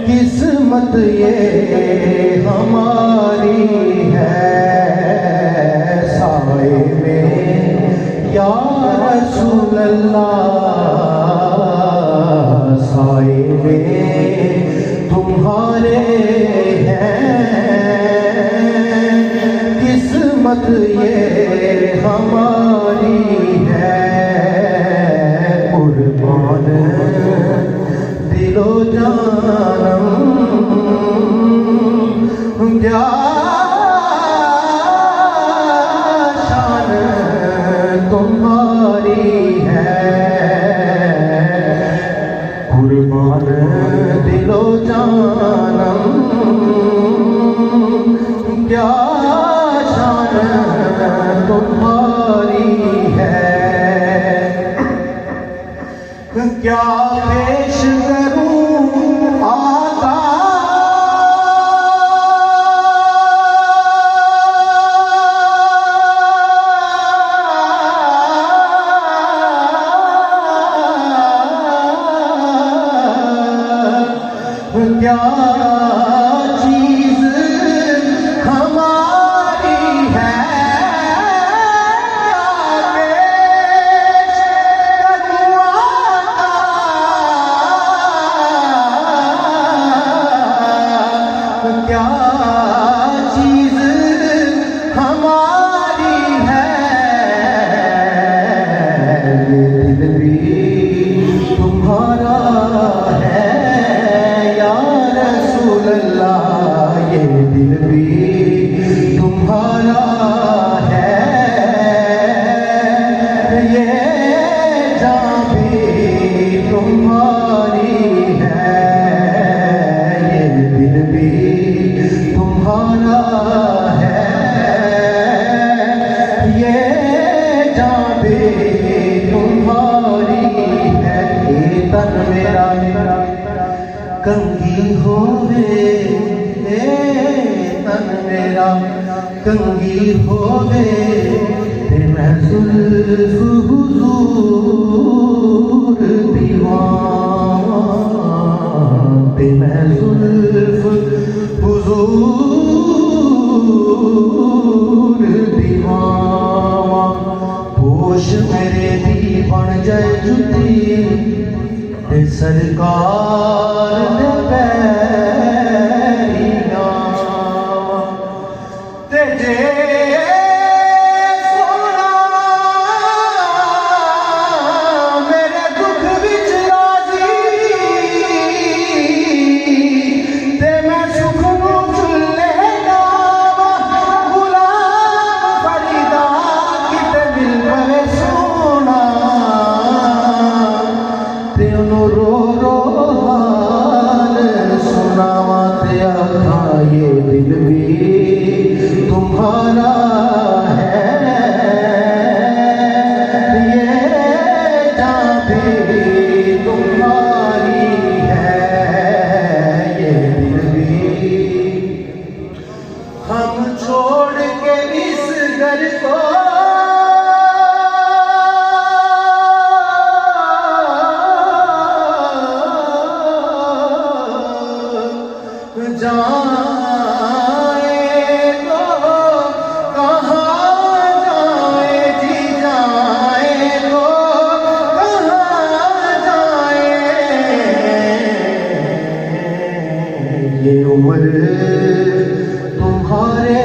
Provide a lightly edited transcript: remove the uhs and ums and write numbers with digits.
किस्मत ये हमारी है साए में या रसूल अल्लाह, साए में तुम्हारे हैं। किस्मत ये हमारी है, कुर्बान दिलो जानम क्या शान तुम्हारी है, कुर्बान दिलो जानम क्या शान तुम्हारी है। क्या पेश करूं आका क्या चीज हमारी है, क्या चीज हमारी है। ये दिल भी तुम्हारा है या रसूल अल्लाह, ये दिल भी तुम्हारा है, ये जान भी तुम्हारी है, ये दिल भी तुम्हारा है, ये जान भी तुम्हारी है। ये तन मेरा कंगी होवे, तन मेरा कंगी होवे, ते मैं जुल्फ हुजूर दीवाना, ते मैं जुल्फ हुजूर दीवाना। पोश मेरे दी बन जाए जुती, ते सरकार दे पैरियां, ते जे सोना मेरे दुख विच राजी, ते मैं सुख नूं चुल्ले लावां, गुलाम फरीदा किते मिल पवे सोना, ते ओनू रो रो हाल सुनावा, ते आखा ये दिल भी तुम्हारा है, ये जान भी तुम्हारी है, ये दिल भी। हम छोड़ के इस घर को जाए तो कहाँ जाए जी, जाए तो कहाँ जाए। ये उम्र तुम्हारे